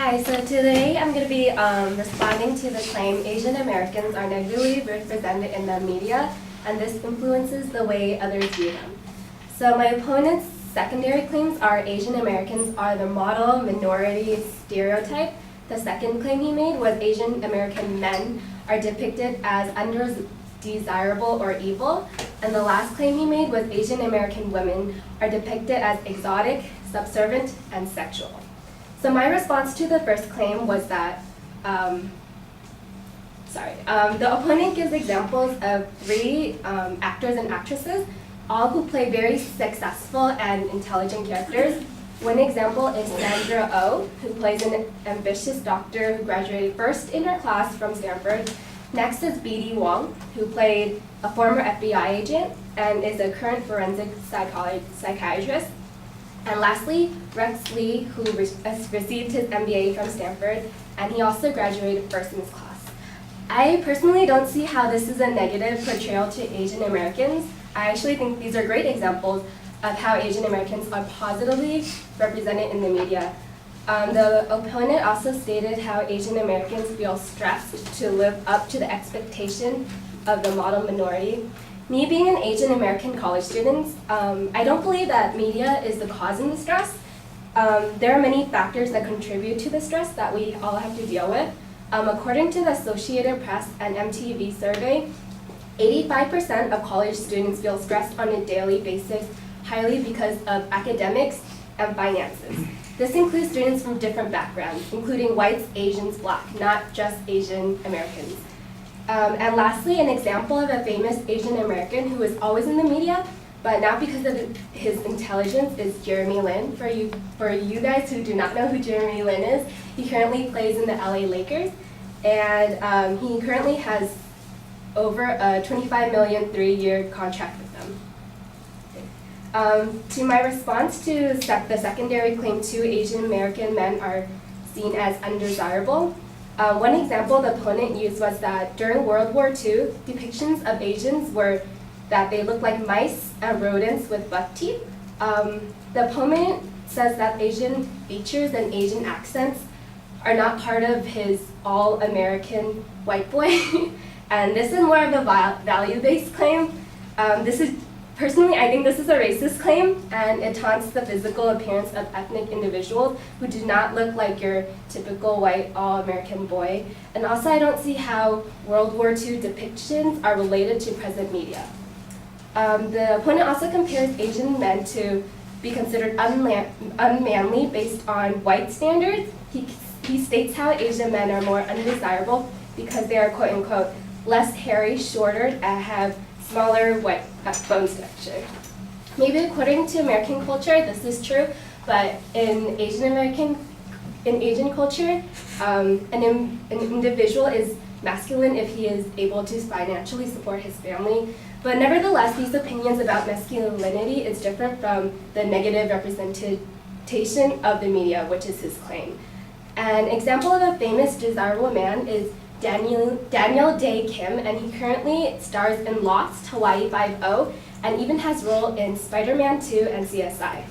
Hi, so today I'm going to be responding to the claim Asian Americans are negatively represented in the media, and this influences the way others view them. So my opponent's secondary claims are Asian Americans are the model minority stereotype. The second claim he made was Asian American men are depicted as undesirable or evil. And the last claim he made was Asian American women are depicted as exotic, subservient, and sexual. So my response to the first claim was that, the opponent gives examples of three actors and actresses, all who play very successful and intelligent characters. One example is Sandra Oh, who plays an ambitious doctor who graduated first in her class from Stanford. Next is B.D. Wong, who played a former FBI agent and is a current forensic psychiatrist. And lastly, Rex Lee, who received his MBA from Stanford, and he also graduated first in his class. I personally don't see how this is a negative portrayal to Asian Americans. I actually think these are great examples of how Asian Americans are positively represented in the media. The opponent also stated how Asian Americans feel stressed to live up to the expectation of the model minority. Me being an Asian American college student, I don't believe that media is the cause in the stress. There are many factors that contribute to the stress that we all have to deal with. According to the Associated Press and MTV survey, 85% of college students feel stressed on a daily basis, highly because of academics and finances. This includes students from different backgrounds, including whites, Asians, Black, not just Asian Americans. And lastly, an example of a famous Asian American who is always in the media, but not because of his intelligence, is Jeremy Lin. For you guys who do not know who Jeremy Lin is, he currently plays in the LA Lakers, and he currently has over a $25 million 3-year contract with them. To my response to the secondary claim, 2 Asian American men are seen as undesirable. One example the opponent used was that during World War II, depictions of Asians were that they looked like mice and rodents with buck teeth. The opponent says that Asian features and Asian accents are not part of his all-American white boy. And this is more of a value-based claim. Personally, I think this is a racist claim, and it taunts the physical appearance of ethnic individuals who do not look like your typical white all-American boy. And also, I don't see how World War II depictions are related to present media. The opponent also compares Asian men to be considered unmanly based on white standards. He states how Asian men are more undesirable because they are quote-unquote less hairy, shorter, and have smaller white bone structure. Maybe according to American culture, this is true, but in Asian culture, an individual is masculine if he is able to financially support his family. But nevertheless, these opinions about masculinity is different from the negative representation of the media, which is his claim. An example of a famous desirable man is Daniel Day Kim, and he currently stars in Lost, Hawaii 5-0, and even has role in Spider-Man 2 and CSI.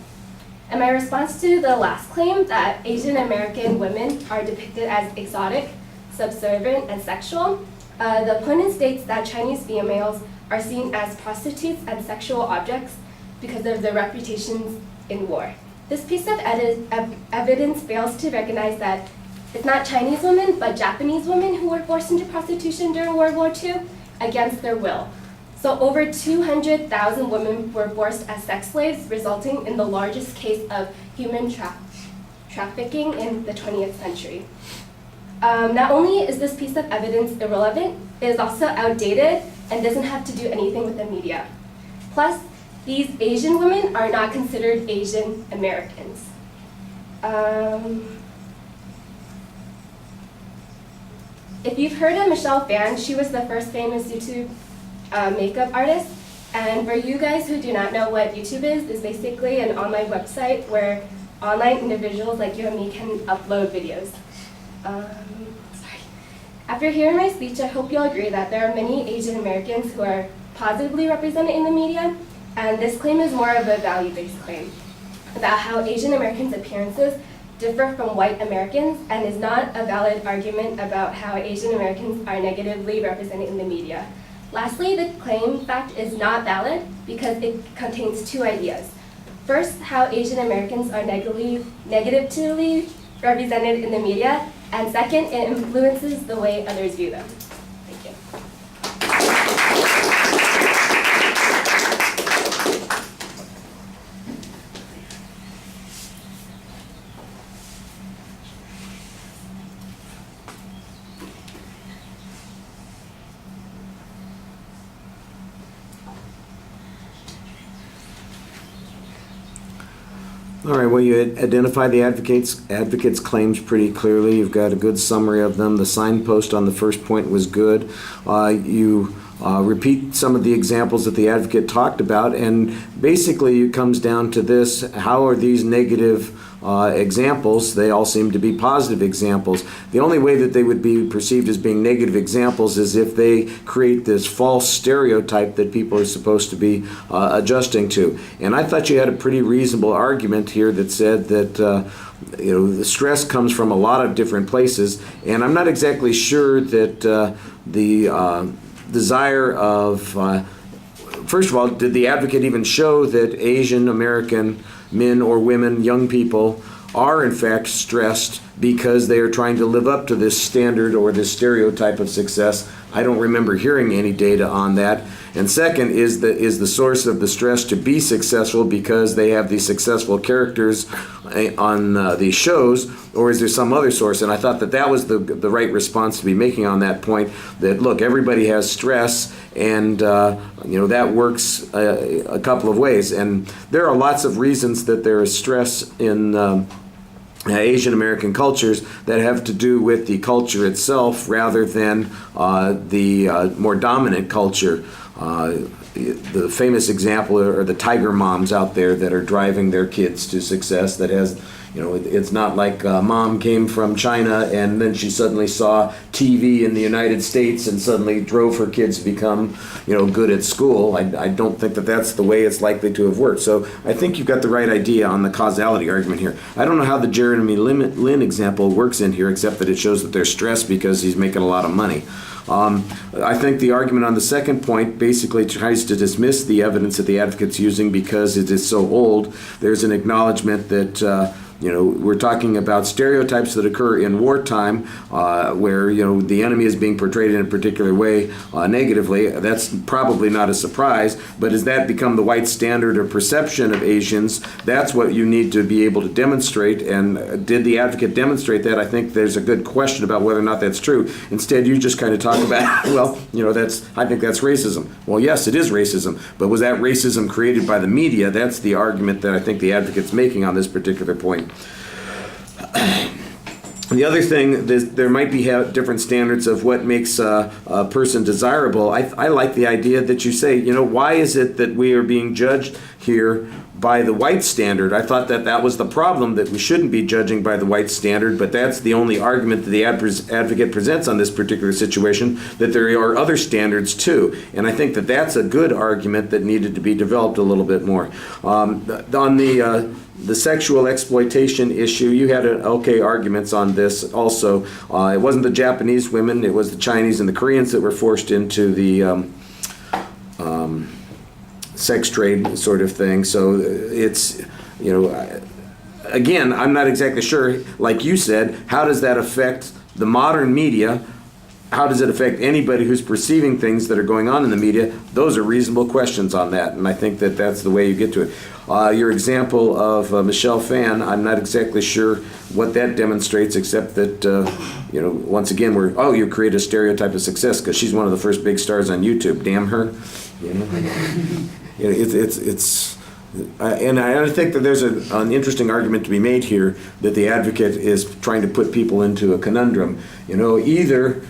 And my response to the last claim, that Asian American women are depicted as exotic, subservient, and sexual, the opponent states that Chinese females are seen as prostitutes and sexual objects because of their reputations in war. This piece of evidence fails to recognize that it's not Chinese women, but Japanese women who were forced into prostitution during World War II against their will. So over 200,000 women were forced as sex slaves, resulting in the largest case of human trafficking in the 20th century. Not only is this piece of evidence irrelevant, it is also outdated and doesn't have to do anything with the media. Plus, these Asian women are not considered Asian Americans. If you've heard of Michelle Phan, she was the first famous YouTube makeup artist. And for you guys who do not know what YouTube is, it's basically an online website where online individuals like you and me can upload videos. After hearing my speech, I hope you'll agree that there are many Asian Americans who are positively represented in the media, and this claim is more of a value-based claim about how Asian Americans' appearances differ from white Americans and is not a valid argument about how Asian Americans are negatively represented in the media. Lastly, the claim fact is not valid because it contains two ideas. First, how Asian Americans are negatively represented in the media, and second, it influences the way others view them. Thank you. All right, well, you identify the advocates' claims pretty clearly. You've got a good summary of them. The signpost on the first point was good. You repeat some of the examples that the advocate talked about, and basically it comes down to this: how are these negative examples? They all seem to be positive examples. The only way that they would be perceived as being negative examples is if they create this false stereotype that people are supposed to be adjusting to. And I thought you had a pretty reasonable argument here that said that the stress comes from a lot of different places, and I'm not exactly sure that the desire of first of all, did the advocate even show that Asian American men or women, young people, are in fact stressed because they are trying to live up to this standard or this stereotype of success? I don't remember hearing any data on that. And second, is the source of the stress to be successful because they have these successful characters on these shows, or is there some other source? And I thought that was the right response to be making on that point, that look, everybody has stress, and that works a couple of ways. And there are lots of reasons that there is stress in Asian American cultures that have to do with the culture itself rather than the more dominant culture. The famous example are the tiger moms out there that are driving their kids to success. That has, it's not like mom came from China and then she suddenly saw TV in the United States and suddenly drove her kids to become, good at school. I don't think that that's the way it's likely to have worked. So I think you've got the right idea on the causality argument here. I don't know how the Jeremy Lin example works in here, except that it shows that they're stressed because he's making a lot of money. I think the argument on the second point basically tries to dismiss the evidence that the advocate's using because it is so old. There's an acknowledgement that we're talking about stereotypes that occur in wartime where, the enemy is being portrayed in a particular way negatively. That's probably not a surprise, but has that become the white standard or perception of Asians? That's what you need to be able to demonstrate. And did the advocate demonstrate that? I think there's a good question about whether or not that's true. Instead, you just kind of talk about, I think that's racism. Well, yes, it is racism, but was that racism created by the media? That's the argument that I think the advocate's making on this particular point. The other thing, there might be different standards of what makes a person desirable. I like the idea that you say, why is it that we are being judged here by the white standard? I thought that was the problem, that we shouldn't be judging by the white standard, but that's the only argument that the advocate presents on this particular situation, that there are other standards too. And I think that that's a good argument that needed to be developed a little bit more. On the sexual exploitation issue, you had okay arguments on this also. It wasn't the Japanese women, it was the Chinese and the Koreans that were forced into the sex trade sort of thing. So it's, again, I'm not exactly sure, like you said, how does that affect the modern media? How does it affect anybody who's perceiving things that are going on in the media? Those are reasonable questions on that, and I think that that's the way you get to it. Your example of Michelle Phan, I'm not exactly sure what that demonstrates, except that, once again, you create a stereotype of success because she's one of the first big stars on YouTube. Damn her. And I think that there's an interesting argument to be made here that the advocate is trying to put people into a conundrum. Either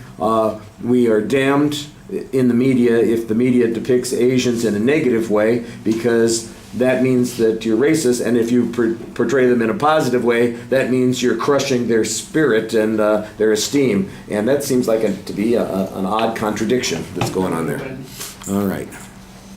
we are damned in the media if the media depicts Asians in a negative way, because that means that you're racist, and if you portray them in a positive way, that means you're crushing their spirit and their esteem. And that seems like to be an odd contradiction that's going on there. All right.